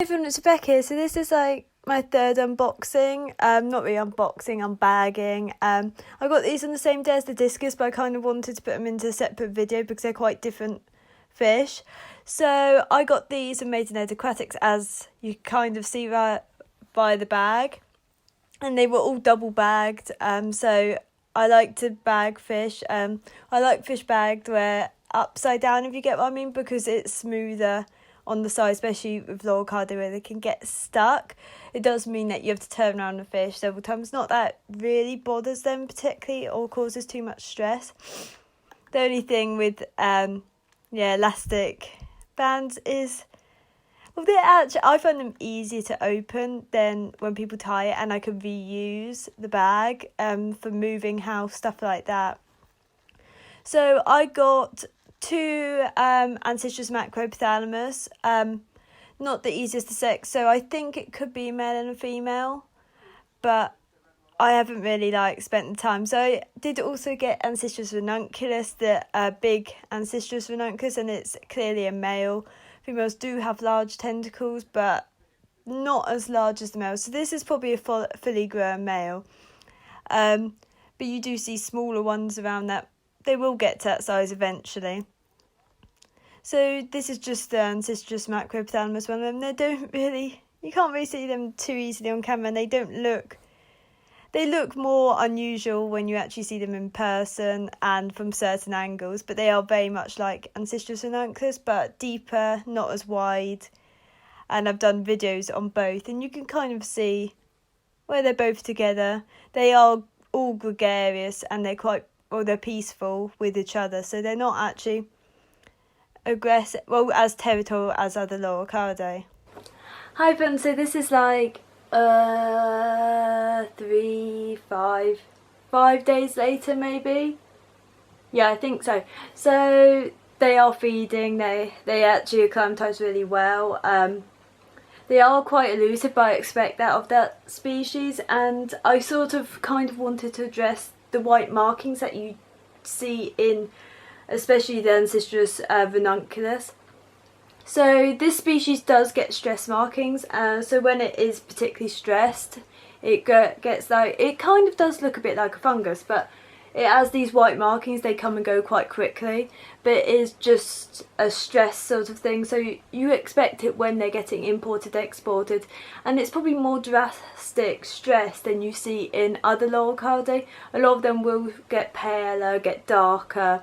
Everyone, it's Rebecca here. So this is like my third unboxing. Not really unboxing, unbagging. I got these on the same day as the discus, but I kind of wanted to put them into a separate video because they're quite different fish. So I got these and made an aquatics, as you kind of see right by the bag, and they were all double bagged. So I like to bag fish. I like fish bagged where upside down, if you get what I mean, because it's smoother on the side, especially with Loricariidae where they can get stuck. It does mean that you have to turn around the fish several times. Not that really bothers them particularly or causes too much stress. The only thing with elastic bands is, well, I find them easier to open than when people tie it, and I can reuse the bag for moving house, stuff like that. So I got two Ancistrus macropthalamus, not the easiest to sex, so I think it could be a male and a female, but I haven't really spent the time. So I did also get Ancistrus ranunculus, the big Ancistrus ranunculus, and it's clearly a male. Females do have large tentacles, but not as large as the male. So this is probably a fully grown male, but you do see smaller ones around that. They will get to that size eventually. So this is just the Ancistrus macropthalamus one of them. You can't really see them too easily on camera, and they look more unusual when you actually see them in person and from certain angles, but they are very much like Ancistrus ranunculus, but deeper, not as wide. And I've done videos on both, and you can kind of see where they're both together. They are all gregarious, and they're peaceful with each other, so they're not actually aggressive, as territorial as other Loricariidae. Hi everyone, so this is 5 days later maybe. Yeah, I think so. So they are feeding, they actually acclimatise really well. They are quite elusive, but I expect that of that species, and I sort of kind of wanted to address the white markings that you see in especially the Ancistrus ranunculus. So this species does get stress markings, so when it is particularly stressed, it gets it kind of does look a bit like a fungus, but it has these white markings. They come and go quite quickly, but it is just a stress sort of thing, so you expect it when they're getting imported, exported, and it's probably more drastic stress than you see in other Loricariidae. A lot of them will get paler, get darker,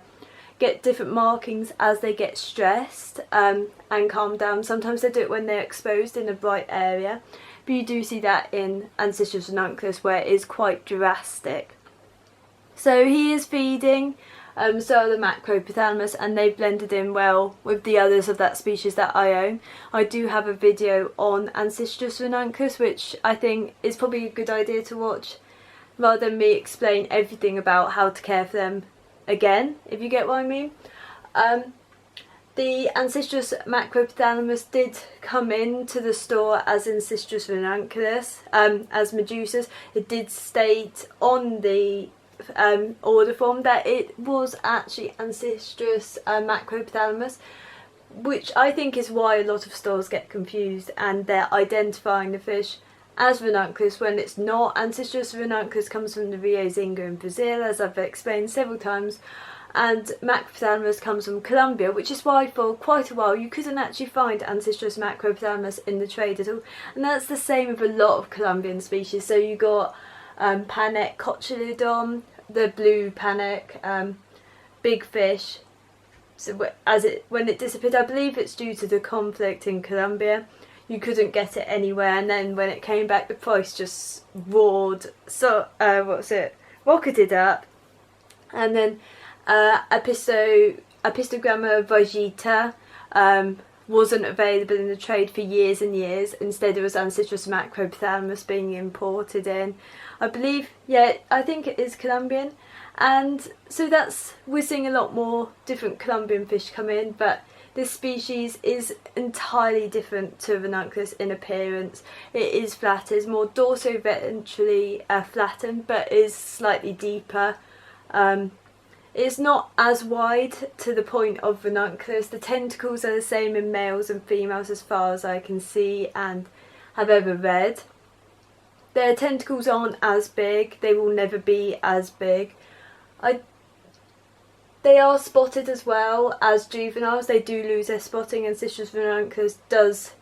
get different markings as they get stressed and calm down. Sometimes they do it when they're exposed in a bright area, but you do see that in Ancistrus ranunculus where it is quite drastic. So he is feeding, so are the macropthalamus, and they've blended in well with the others of that species that I own. I do have a video on Ancistrus ranunculus, which I think is probably a good idea to watch, rather than me explain everything about how to care for them again, if you get what I mean. The Ancistrus macropthalamus did come into the store as Ancistrus ranunculus, as Medusas. It did state on the order form that it was actually Ancistrus macropthalamus, which I think is why a lot of stores get confused and they're identifying the fish as ranunculus when it's not. Ancistrus ranunculus comes from the Rio Xingu in Brazil, as I've explained several times, and macropthalamus comes from Colombia, which is why for quite a while you couldn't actually find Ancistrus macropthalamus in the trade at all, and that's the same with a lot of Colombian species. So you got Panek cotyledon, the blue Panek, big fish. So when it disappeared, I believe it's due to the conflict in Colombia. You couldn't get it anywhere, and then when it came back, the price just roared. So rocketed up, and then Apistogramma vagita wasn't available in the trade for years and years. Instead, it was Ancistrus macropthalamus being imported in. I believe, I think it is Colombian, and so we're seeing a lot more different Colombian fish come in, but this species is entirely different to ranunculus in appearance. It is flat, it's more dorsoventrally flattened, but is slightly deeper. It's not as wide to the point of ranunculus. The tentacles are the same in males and females as far as I can see and have ever read. Their tentacles aren't as big, they will never be as big. They are spotted as well as juveniles, they do lose their spotting, and Ancistrus ranunculus does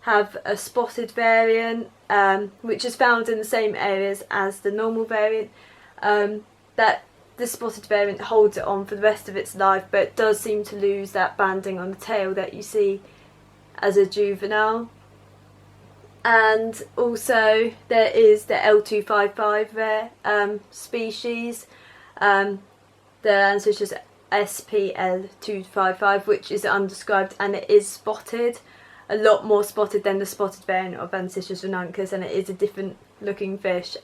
have a spotted variant, which is found in the same areas as the normal variant. That the spotted variant holds it on for the rest of its life, but it does seem to lose that banding on the tail that you see as a juvenile. And also there is the L255 rare species, the Ancistrus SPL255, which is undescribed, and it is spotted, a lot more spotted than the spotted variant of Ancistrus ranunculus, and it is a different looking fish.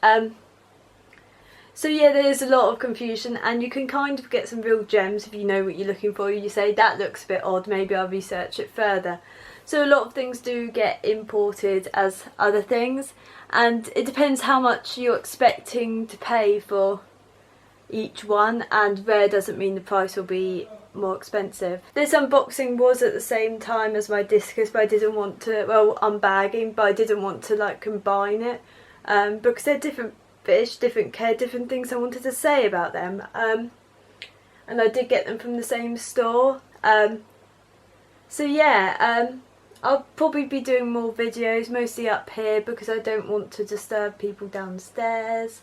So yeah, there is a lot of confusion, and you can kind of get some real gems if you know what you're looking for. You say, that looks a bit odd, maybe I'll research it further. So a lot of things do get imported as other things, and it depends how much you're expecting to pay for each one, and rare doesn't mean the price will be more expensive. This unboxing was at the same time as my discus, but I didn't want to, well, unbagging, but I didn't want to like combine it, because they're different fish, different care, different things I wanted to say about them, and I did get them from the same store. So yeah, I'll probably be doing more videos, mostly up here, because I don't want to disturb people downstairs,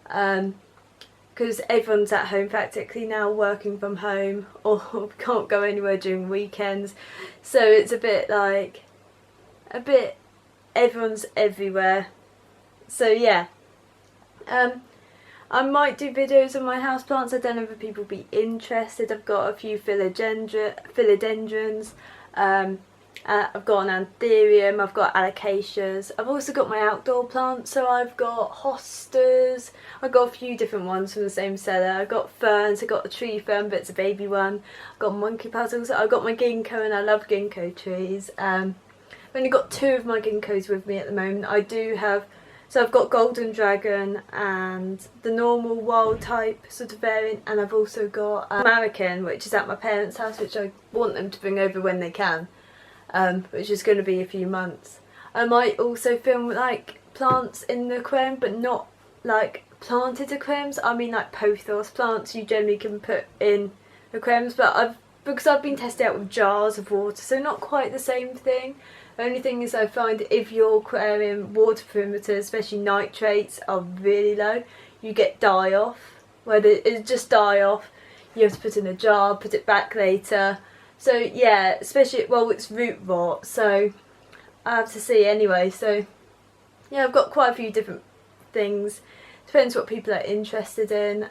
because everyone's at home practically now, working from home, or can't go anywhere during weekends, so it's a bit everyone's everywhere. So yeah, I might do videos on my houseplants. I don't know if people will be interested. I've got a few philodendrons, I've got an anthurium, I've got alocasias, I've also got my outdoor plants, so I've got hostas, I've got a few different ones from the same seller. I've got ferns, I've got a tree fern but it's a baby one, I've got monkey puzzles, I've got my ginkgo, and I love ginkgo trees. I've only got 2 of my ginkgos with me at the moment. I do have, so I've got golden dragon and the normal wild type sort of variant, and I've also got American, which is at my parents' house, which I want them to bring over when they can, which is going to be a few months. I might also film like plants in the aquarium, but not like planted aquariums. I mean like pothos plants you generally can put in aquariums, but because I've been testing out with jars of water, so not quite the same thing. The only thing is, I find if your aquarium water perimeters, especially nitrates, are really low, you get die off. Whether it just die off, you have to put in a jar, put it back later. So yeah, especially, well, it's root rot, so I have to see anyway. So yeah, I've got quite a few different things. Depends what people are interested in.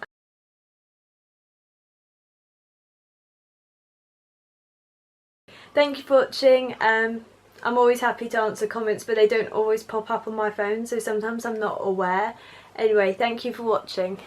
Thank you for watching. I'm always happy to answer comments, but they don't always pop up on my phone, so sometimes I'm not aware. Anyway, thank you for watching.